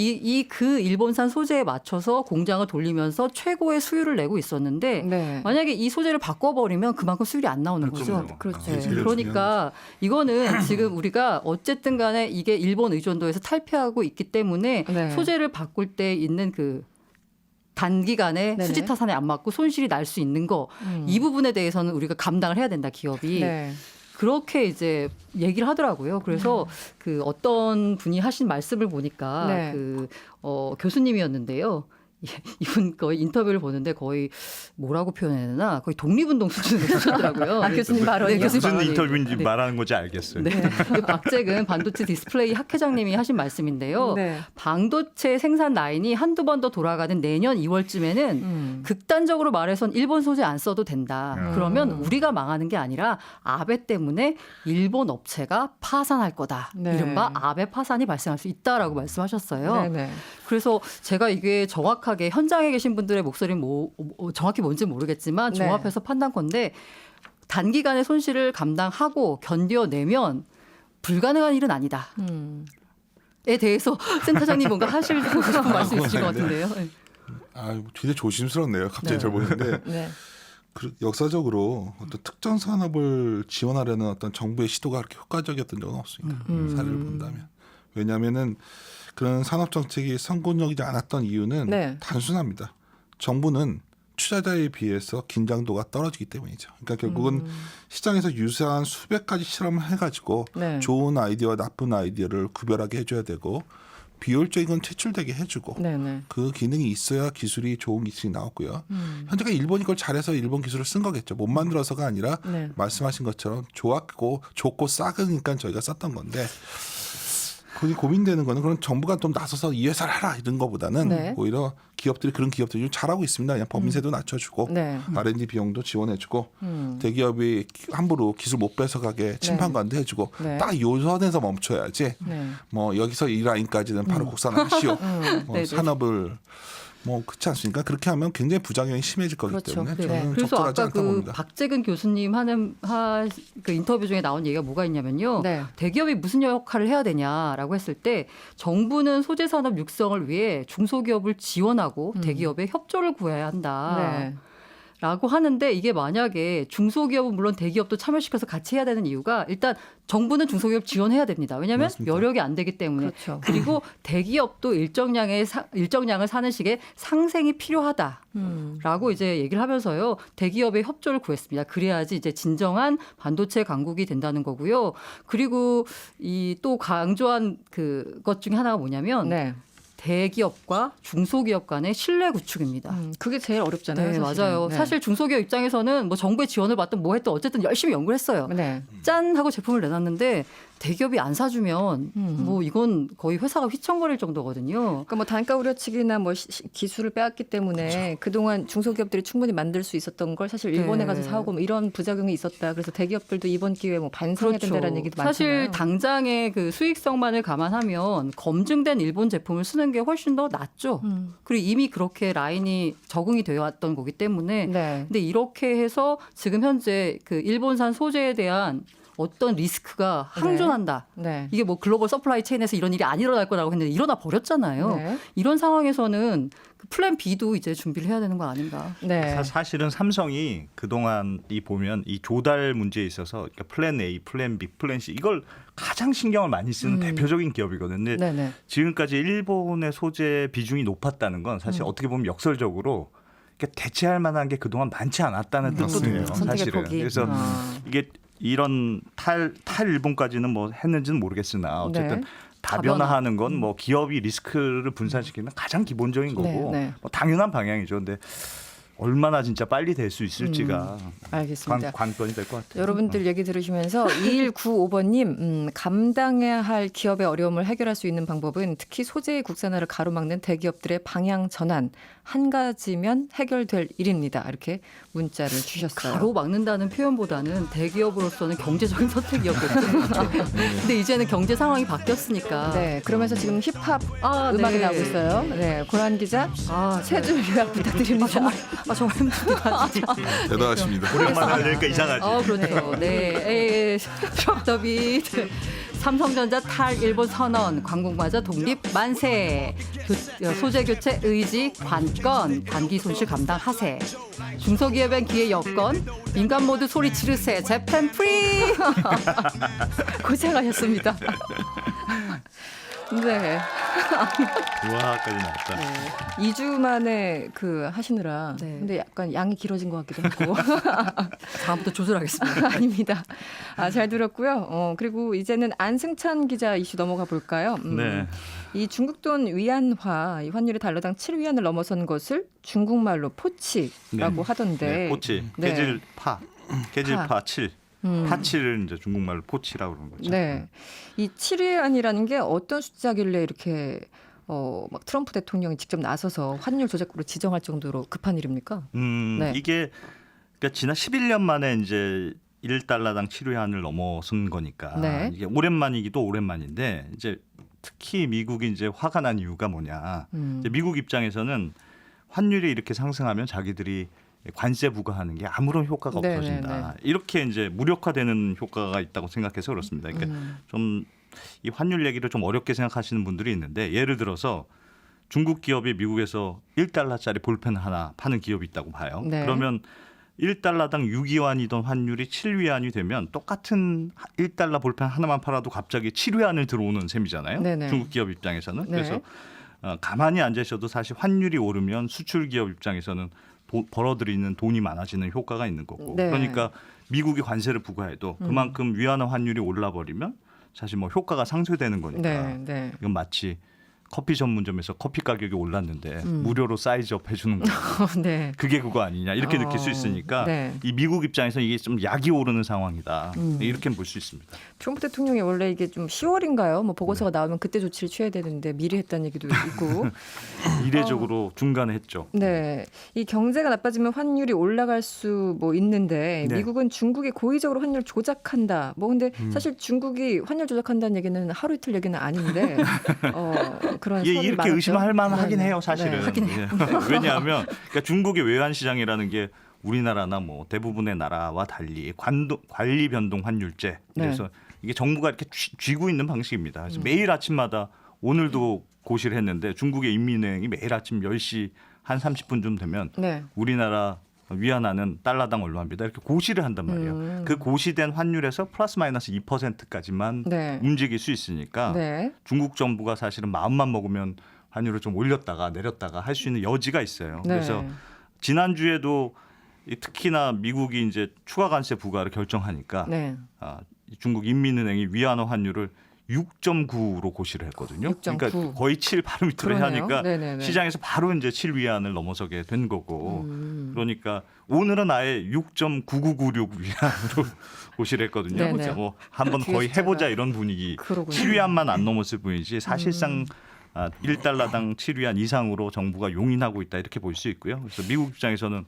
Speaker 4: 그 일본산 소재에 맞춰서 공장을 돌리면서 최고의 수율을 내고 있었는데
Speaker 1: 네.
Speaker 4: 만약에 이 소재를 바꿔버리면 그만큼 수율이 안 나오는 거죠.
Speaker 1: 그렇죠.
Speaker 4: 네. 그러니까 이거는 지금 우리가 어쨌든 간에 이게 일본 의존도에서 탈피하고 있기 때문에
Speaker 1: 네.
Speaker 4: 소재를 바꿀 때 있는 그 단기간에
Speaker 1: 네네.
Speaker 4: 수지 타산에 안 맞고 손실이 날 수 있는 거 이 부분에 대해서는 우리가 감당을 해야 된다 기업이.
Speaker 1: 네.
Speaker 4: 그렇게 이제 얘기를 하더라고요. 그래서 그 어떤 분이 하신 말씀을 보니까
Speaker 1: 네.
Speaker 4: 교수님이었는데요. 이분 거의 인터뷰를 보는데 거의 뭐라고 표현해야 되나 거의 독립운동 수준으로 하더라고요.
Speaker 1: 아, 교수님 발언이요?
Speaker 4: 교수님
Speaker 2: 무슨
Speaker 4: 발언이.
Speaker 2: 인터뷰인지
Speaker 4: 네.
Speaker 2: 말하는 건지 알겠어요.
Speaker 4: 네. 박재근 반도체 디스플레이 학회장님이 하신 말씀인데요.
Speaker 1: 네.
Speaker 4: 반도체 생산 라인이 한두 번 더 돌아가는 내년 2월쯤에는 극단적으로 말해선 일본 소재 안 써도 된다. 그러면 우리가 망하는 게 아니라 아베 때문에 일본 업체가 파산할 거다.
Speaker 1: 네.
Speaker 4: 이른바 아베 파산이 발생할 수 있다라고 말씀하셨어요.
Speaker 1: 네네.
Speaker 4: 그래서 제가 이게 정확하게 현장에 계신 분들의 목소리는 정확히 뭔지 모르겠지만
Speaker 1: 네.
Speaker 4: 종합해서 판단건데 단기간의 손실을 감당하고 견뎌내면 불가능한 일은 아니다. 에 대해서 센터장님 뭔가 하시고 싶은 말씀 있으실 것 같은데요. 네.
Speaker 3: 굉장히 조심스럽네요. 갑자기 저 보는데
Speaker 1: 네.
Speaker 3: 역사적으로 어떤 특정 산업을 지원하려는 어떤 정부의 시도가 그렇게 효과적이었던 적은 없습니다. 사례를 본다면. 왜냐하면은 그런 산업 정책이 성공적이지 않았던 이유는
Speaker 1: 네.
Speaker 3: 단순합니다. 정부는 투자자에 비해서 긴장도가 떨어지기 때문이죠. 그러니까 결국은 시장에서 유사한 수백 가지 실험을 해가지고
Speaker 1: 네.
Speaker 3: 좋은 아이디어와 나쁜 아이디어를 구별하게 해줘야 되고 비효율적인 건 퇴출되게 해주고
Speaker 1: 네네.
Speaker 3: 그 기능이 있어야 기술이 좋은 기술이 나왔고요. 현재가 일본이 그걸 잘해서 일본 기술을 쓴 거겠죠. 못 만들어서가 아니라
Speaker 1: 네.
Speaker 3: 말씀하신 것처럼 좋고 싸으니까 저희가 썼던 건데 그게 고민되는 거는 그런 정부가 좀 나서서 이 회사를 하라 이런 거보다는
Speaker 1: 네.
Speaker 3: 오히려 그런 기업들이 좀 잘하고 있습니다. 그냥 법인세도 낮춰주고
Speaker 1: 네.
Speaker 3: R&D 비용도 지원해주고 대기업이 함부로 기술 못 뺏어가게 침판관도 해주고
Speaker 1: 네.
Speaker 3: 딱 요 선에서 멈춰야지.
Speaker 1: 네.
Speaker 3: 뭐 여기서 이 라인까지는 바로 국산화하시오. 뭐
Speaker 4: 네네.
Speaker 3: 산업을 뭐 그렇지 않습니까? 그렇게 하면 굉장히 부작용이 심해질 거기
Speaker 1: 그렇죠.
Speaker 3: 때문에
Speaker 1: 네.
Speaker 3: 저는
Speaker 4: 그래서
Speaker 3: 적절하지
Speaker 4: 아까
Speaker 3: 않다고
Speaker 4: 그
Speaker 3: 봅니다.
Speaker 4: 박재근 교수님 그 인터뷰 중에 나온 얘기가 뭐가 있냐면요.
Speaker 1: 네.
Speaker 4: 대기업이 무슨 역할을 해야 되냐라고 했을 때 정부는 소재 산업 육성을 위해 중소기업을 지원하고 대기업의 협조를 구해야 한다.
Speaker 1: 네.
Speaker 4: 라고 하는데 이게 만약에 중소기업은 물론 대기업도 참여시켜서 같이 해야 되는 이유가 일단 정부는 중소기업 지원해야 됩니다. 왜냐하면
Speaker 3: 맞습니다.
Speaker 4: 여력이 안 되기 때문에.
Speaker 1: 그렇죠.
Speaker 4: 그리고 대기업도 일정량을 사는 식의 상생이 필요하다라고 이제 얘기를 하면서요. 대기업의 협조를 구했습니다. 그래야지 이제 진정한 반도체 강국이 된다는 거고요. 그리고 이 또 강조한 그것 중에 하나가 뭐냐면
Speaker 1: 네.
Speaker 4: 대기업과 중소기업 간의 신뢰 구축입니다.
Speaker 1: 그게 제일 어렵잖아요.
Speaker 4: 네,
Speaker 1: 사실은.
Speaker 4: 맞아요.
Speaker 1: 네.
Speaker 4: 사실 중소기업 입장에서는 뭐 정부의 지원을 받든 뭐 했든 어쨌든 열심히 연구를 했어요.
Speaker 1: 네.
Speaker 4: 짠 하고 제품을 내놨는데 대기업이 안 사주면 뭐 이건 거의 회사가 휘청거릴 정도거든요.
Speaker 1: 그러니까 뭐 단가 우려치기나 뭐 기술을 빼앗기 때문에
Speaker 3: 그렇죠.
Speaker 1: 그동안 중소기업들이 충분히 만들 수 있었던 걸 사실 일본에
Speaker 4: 네.
Speaker 1: 가서 사오고 뭐 이런 부작용이 있었다. 그래서 대기업들도 이번 기회에 뭐 반성해야 된다는 얘기도 많잖아요.
Speaker 4: 사실 당장의 그 수익성만을 감안하면 검증된 일본 제품을 쓰는 게 훨씬 더 낫죠. 그리고 이미 그렇게 라인이 적응이 되어 왔던 거기 때문에.
Speaker 1: 네.
Speaker 4: 근데 이렇게 해서 지금 현재 그 일본산 소재에 대한 어떤 리스크가 항존한다.
Speaker 1: 네.
Speaker 4: 이게 뭐 글로벌 서플라이 체인에서 이런 일이 안 일어날 거라고 했는데 일어나 버렸잖아요.
Speaker 1: 네.
Speaker 4: 이런 상황에서는 그 플랜 B도 이제 준비를 해야 되는 거 아닌가.
Speaker 1: 네.
Speaker 2: 사실은 삼성이 그동안 보면 이 조달 문제에 있어서 그러니까 플랜 A, 플랜 B, 플랜 C 이걸 가장 신경을 많이 쓰는 대표적인 기업이거든요. 근데
Speaker 1: 네네.
Speaker 2: 지금까지 일본의 소재 비중이 높았다는 건 사실 어떻게 보면 역설적으로 그러니까 대체할 만한 게 그동안 많지 않았다는 뜻도
Speaker 3: 맞습니다.
Speaker 2: 돼요.
Speaker 1: 선택의
Speaker 2: 사실은.
Speaker 1: 폭이.
Speaker 2: 그래서 이게 이런 탈 일본까지는 뭐 했는지는 모르겠으나 어쨌든
Speaker 1: 네.
Speaker 2: 다변화하는 건 뭐 기업이 리스크를 분산시키는 가장 기본적인 거고
Speaker 1: 네, 네.
Speaker 2: 뭐 당연한 방향이죠. 근데 얼마나 진짜 빨리 될 수 있을지가
Speaker 1: 알겠습니다.
Speaker 2: 관건이 될 것 같아요.
Speaker 1: 여러분들 얘기 들으시면서 2195번님 감당해야 할 기업의 어려움을 해결할 수 있는 방법은 특히 소재의 국산화를 가로막는 대기업들의 방향 전환 한 가지면 해결될 일입니다. 이렇게 문자를 주셨어요.
Speaker 4: 가로막는다는 표현보다는 대기업으로서는 경제적인 선택이었겠죠. 근데 이제는 경제 상황이 바뀌었으니까.
Speaker 1: 네, 그러면서 지금 힙합 음악이
Speaker 4: 네.
Speaker 1: 나오고 있어요. 네, 고란 기자 세 줄 요약 부탁드립니다.
Speaker 4: 정말 힘듭니다.
Speaker 3: 대단하십니다.
Speaker 2: 오랜만에 하려니까 이상하지.
Speaker 4: 그렇죠. 네. 더비 삼성전자 탈 일본 선언, 광공마저 독립 만세, 소재 교체 의지 관건, 단기 손실 감당 하세, 중소기업엔 기회 여건, 민간 모두 소리 지르세, 재팬 프리.
Speaker 1: 고생하셨습니다. 네.
Speaker 2: 우와까지 나왔다.
Speaker 1: 2주 만에 그 하시느라
Speaker 4: 네.
Speaker 1: 근데 약간 양이 길어진 것 같기도 하고
Speaker 4: 다음부터 조절하겠습니다.
Speaker 1: 아닙니다. 잘 들었고요. 그리고 이제는 안승찬 기자 이슈 넘어가 볼까요?
Speaker 2: 네.
Speaker 1: 이 중국 돈 위안화 이 환율이 달러당 7위안을 넘어선 것을 중국말로 포치라고 하던데.
Speaker 2: 네, 포치,
Speaker 1: 네.
Speaker 2: 깨질파 7. 파치를 이제 중국말로 포치라고 그러는 거죠.
Speaker 1: 네. 이 7위안이라는 게 어떤 숫자길래 이렇게 막 트럼프 대통령이 직접 나서서 환율 조작국으로 지정할 정도로 급한 일입니까? 네.
Speaker 2: 이게 그러니까 지난 11년 만에 이제 1달러당 7위안을 넘어선 거니까
Speaker 1: 네.
Speaker 2: 이게 오랜만이기도 오랜만인데 이제 특히 미국이 이제 화가 난 이유가 뭐냐? 이제 미국 입장에서는 환율이 이렇게 상승하면 자기들이 관세 부과하는 게 아무런 효과가
Speaker 1: 네,
Speaker 2: 없어진다.
Speaker 1: 네, 네.
Speaker 2: 이렇게 이제 무력화되는 효과가 있다고 생각해서 그렇습니다. 그러니까 좀 이 환율 얘기를 좀 어렵게 생각하시는 분들이 있는데 예를 들어서 중국 기업이 미국에서 1달러짜리 볼펜 하나 파는 기업이 있다고 봐요.
Speaker 1: 네.
Speaker 2: 그러면 1달러당 6위안이던 환율이 7위안이 되면 똑같은 1달러 볼펜 하나만 팔아도 갑자기 7위안을 들어오는 셈이잖아요.
Speaker 1: 네네.
Speaker 2: 중국 기업 입장에서는.
Speaker 1: 네.
Speaker 2: 그래서 가만히 앉아 있어도 사실 환율이 오르면 수출 기업 입장에서는 벌어들이는 돈이 많아지는 효과가 있는 거고.
Speaker 1: 네.
Speaker 2: 그러니까 미국이 관세를 부과해도 그만큼 위안화 환율이 올라버리면 사실 뭐 효과가 상쇄되는 거니까.
Speaker 1: 네, 네.
Speaker 2: 이건 마치 커피 전문점에서 커피 가격이 올랐는데 무료로 사이즈업 해주는 거.
Speaker 1: 네.
Speaker 2: 그게 그거 아니냐 이렇게 느낄 수 있으니까
Speaker 1: 네.
Speaker 2: 이 미국 입장에서 이게 좀 약이 오르는 상황이다. 이렇게 볼 수 있습니다.
Speaker 1: 트럼프 대통령이 원래 이게 좀 10월인가요? 뭐 보고서가 나오면 그때 조치를 취해야 되는데 미리 했다는 얘기도 있고.
Speaker 2: 이례적으로 중간에 했죠.
Speaker 1: 네. 이 경제가 나빠지면 환율이 올라갈 수 뭐 있는데
Speaker 2: 네.
Speaker 1: 미국은 중국이 고의적으로 환율 조작한다. 뭐 근데 사실 중국이 환율 조작한다는 얘기는 하루 이틀 얘기는 아닌데 그런
Speaker 2: 예,
Speaker 1: 선이
Speaker 2: 이렇게
Speaker 1: 많았죠.
Speaker 2: 의심할 만하긴
Speaker 1: 네,
Speaker 2: 해요,
Speaker 1: 네.
Speaker 2: 사실은.
Speaker 1: 네.
Speaker 2: 예. 왜냐하면 그러니까 중국의 외환 시장이라는 게 우리나라나 뭐 대부분의 나라와 달리 관리 변동 환율제. 그래서 이게 정부가 이렇게 쥐고 있는 방식입니다. 그래서 매일 아침마다 오늘도 고시를 했는데 중국의 인민은행이 매일 아침 10시 한 30분쯤 되면
Speaker 1: 네.
Speaker 2: 우리나라 위안화는 달러당 얼마입니다. 이렇게 고시를 한단 말이에요. 그 고시된 환율에서 플러스 마이너스 2%까지만
Speaker 1: 네.
Speaker 2: 움직일 수 있으니까
Speaker 1: 네.
Speaker 2: 중국 정부가 사실은 마음만 먹으면 환율을 좀 올렸다가 내렸다가 할 수 있는 여지가 있어요.
Speaker 1: 네.
Speaker 2: 그래서 지난주에도 특히나 미국이 이제 추가 관세 부과를 결정하니까
Speaker 1: 네.
Speaker 2: 중국 인민은행이 위안화 환율을 6.9로 고시를 했거든요.
Speaker 1: 6.9.
Speaker 2: 그러니까 거의 7 바로 밑으로
Speaker 1: 그러네요.
Speaker 2: 하니까
Speaker 1: 네네네.
Speaker 2: 시장에서 바로 이제 7위안을 넘어서게 된 거고. 그러니까 오늘은 아예 6.9996 위안으로 고시를 했거든요.
Speaker 1: 네네.
Speaker 2: 그래서 뭐 한번
Speaker 1: 뒤에
Speaker 2: 거의
Speaker 1: 숫자가.
Speaker 2: 해보자 이런 분위기.
Speaker 1: 그러군요.
Speaker 2: 7위안만 안 넘었을 뿐이지 사실상 1달러당 7위안 이상으로 정부가 용인하고 있다 이렇게 볼 수 있고요. 그래서 미국 입장에서는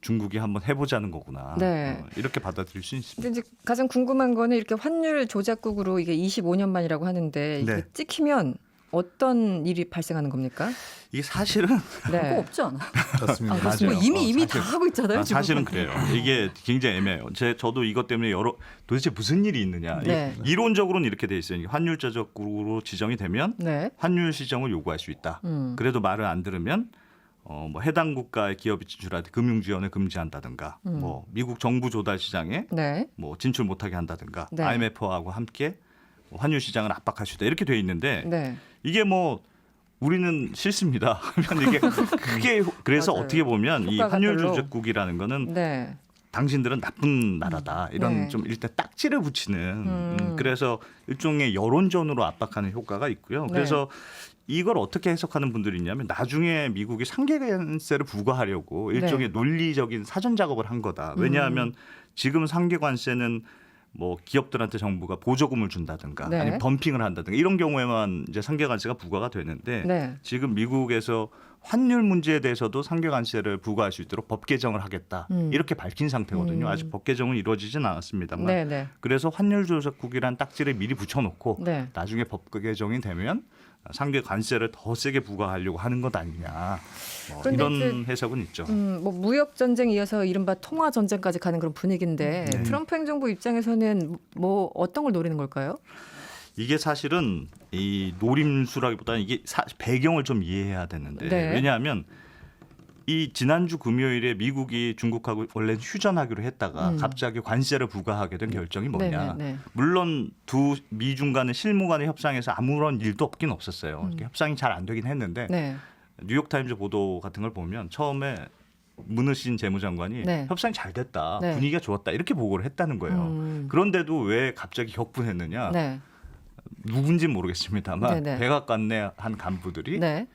Speaker 2: 중국이 한번 해보자는 거구나.
Speaker 1: 네.
Speaker 2: 이렇게 받아들일 수 있습니다.
Speaker 1: 근데 이제 가장 궁금한 거는 이렇게 환율 조작국으로 이게 25년 만이라고 하는데 이게
Speaker 2: 네.
Speaker 1: 찍히면 어떤 일이 발생하는 겁니까?
Speaker 2: 이게 사실은
Speaker 4: 그거
Speaker 1: 네.
Speaker 4: 없지 않아요?
Speaker 1: 그렇습니까?
Speaker 2: 맞아요.
Speaker 4: 이미 다
Speaker 2: 사실-
Speaker 4: 하고 있잖아요. 지금.
Speaker 2: 사실은 그래요. 이게 굉장히 애매해요. 저도 이것 때문에 도대체 무슨 일이 있느냐.
Speaker 1: 네.
Speaker 2: 이론적으로는 이렇게 돼 있어요. 환율 조작국으로 지정이 되면
Speaker 1: 네.
Speaker 2: 환율 시정을 요구할 수 있다. 그래도 말을 안 들으면 뭐 해당 국가의 기업이 진출할 때 금융 지원을 금지한다든가, 뭐 미국 정부 조달 시장에
Speaker 1: 네.
Speaker 2: 뭐 진출 못하게 한다든가,
Speaker 1: 네.
Speaker 2: IMF하고 함께 환율 시장을 압박할 수 있다. 이렇게 돼 있는데
Speaker 1: 네.
Speaker 2: 이게 뭐 우리는 싫습니다. 하면 이게 그게 그래서
Speaker 1: 맞아요.
Speaker 2: 어떻게 보면 이
Speaker 1: 효과가
Speaker 2: 환율
Speaker 1: 별로.
Speaker 2: 조작국이라는 거는
Speaker 1: 네.
Speaker 2: 당신들은 나쁜 나라다 이런
Speaker 1: 네.
Speaker 2: 좀 일단 딱지를 붙이는 그래서 일종의 여론전으로 압박하는 효과가 있고요.
Speaker 1: 네.
Speaker 2: 그래서 이걸 어떻게 해석하는 분들이 있냐면 나중에 미국이 상계관세를 부과하려고 일종의 논리적인 사전 작업을 한 거다. 왜냐하면 지금 상계관세는 뭐 기업들한테 정부가 보조금을 준다든가
Speaker 1: 네.
Speaker 2: 아니면 범핑을 한다든가 이런 경우에만 이제 상계관세가 부과가 되는데
Speaker 1: 네.
Speaker 2: 지금 미국에서 환율 문제에 대해서도 상계관세를 부과할 수 있도록 법 개정을 하겠다 이렇게 밝힌 상태거든요. 아직 법 개정은 이루어지진 않았습니다만
Speaker 1: 네, 네.
Speaker 2: 그래서 환율 조작국이란 딱지를 미리 붙여놓고
Speaker 1: 네.
Speaker 2: 나중에 법 개정이 되면 상계관세를 더 세게 부과하려고 하는 것 아니냐
Speaker 1: 그런데
Speaker 2: 이런
Speaker 1: 이제
Speaker 2: 해석은 있죠.
Speaker 1: 뭐 무역 전쟁 이어서 이른바 통화 전쟁까지 가는 그런 분위기인데 트럼프 행정부 입장에서는 뭐 어떤 걸 노리는 걸까요?
Speaker 2: 이게 사실은 이 노림수라기보다는 이게 배경을 좀 이해해야 되는데
Speaker 1: 네.
Speaker 2: 왜냐하면 이 지난주 금요일에 미국이 중국하고 원래 휴전하기로 했다가 갑자기 관세를 부과하게 된 결정이 뭐냐.
Speaker 1: 네.
Speaker 2: 물론 두 미중 간의 실무 간의 협상에서 아무런 일도 없긴 없었어요. 이렇게 협상이 잘 안 되긴 했는데
Speaker 1: 네.
Speaker 2: 뉴욕타임즈 보도 같은 걸 보면 처음에 문우신 재무장관이
Speaker 1: 네.
Speaker 2: 협상이 잘 됐다.
Speaker 1: 네.
Speaker 2: 분위기가 좋았다. 이렇게 보고를 했다는 거예요. 그런데도 왜 갑자기 격분했느냐.
Speaker 1: 네.
Speaker 2: 누군지는 모르겠습니다만
Speaker 1: 네네.
Speaker 2: 백악관내한 간부들이
Speaker 1: 네.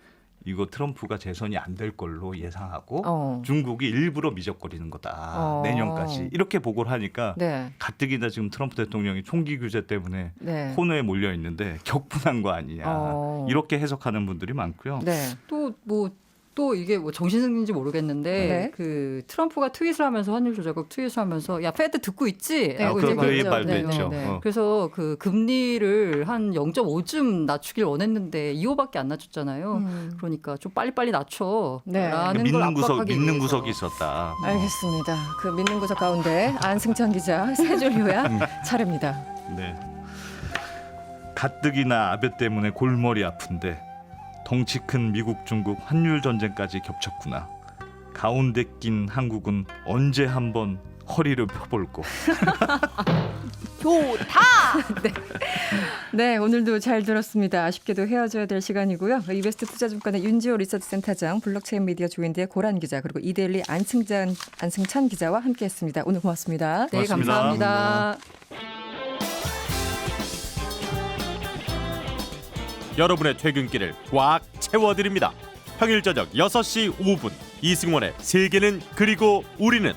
Speaker 2: 이거 트럼프가 재선이 안 될 걸로 예상하고
Speaker 1: 어.
Speaker 2: 중국이 일부러 미적거리는 거다.
Speaker 1: 어.
Speaker 2: 내년까지. 이렇게 보고를 하니까
Speaker 1: 네.
Speaker 2: 가뜩이나 지금 트럼프 대통령이 총기 규제 때문에
Speaker 1: 네.
Speaker 2: 코너에 몰려 있는데 격분한 거 아니냐.
Speaker 1: 어.
Speaker 2: 이렇게 해석하는 분들이 많고요.
Speaker 1: 네.
Speaker 4: 또 이게 뭐 정신승리인지 모르겠는데
Speaker 1: 네.
Speaker 4: 그 트럼프가 트윗을 하면서 환율 조작국 트윗을 하면서 야 페드 듣고 있지?
Speaker 1: 네,
Speaker 4: 라고
Speaker 1: 그
Speaker 4: 이제
Speaker 2: 그
Speaker 1: 맞죠.
Speaker 2: 말도
Speaker 1: 네,
Speaker 2: 있죠.
Speaker 1: 네, 네.
Speaker 2: 어.
Speaker 4: 그래서 그 금리를 한 0.5쯤 낮추길 원했는데 2호밖에 안 낮췄잖아요. 그러니까 좀 빨리빨리 낮춰라는
Speaker 1: 네.
Speaker 4: 걸
Speaker 2: 믿는 구석
Speaker 4: 압박하기
Speaker 2: 믿는
Speaker 4: 위해서.
Speaker 2: 구석이 있었다.
Speaker 1: 알겠습니다. 그 믿는 구석 가운데 안승찬 기자 세 줄 요약 차례입니다.
Speaker 2: 네. 가뜩이나 아베 때문에 골머리 아픈데 덩치 큰 미국 중국 환율 전쟁까지 겹쳤구나. 가운데 낀 한국은 언제 한번 허리를 펴볼고.
Speaker 1: 네, 오늘도 잘 들었습니다. 아쉽게도 헤어져야 될 시간이고요. 이베스트 투자증권의 윤지호 리서치센터장, 블록체인 미디어 조인드의 고란 기자, 그리고 이데일리 안승찬 기자와 함께했습니다. 오늘 고맙습니다.
Speaker 4: 네,
Speaker 2: 고맙습니다.
Speaker 4: 감사합니다.
Speaker 5: 여러분의 퇴근길을 꽉 채워드립니다. 평일 저녁 6시 5분 이승원의 세계는 그리고 우리는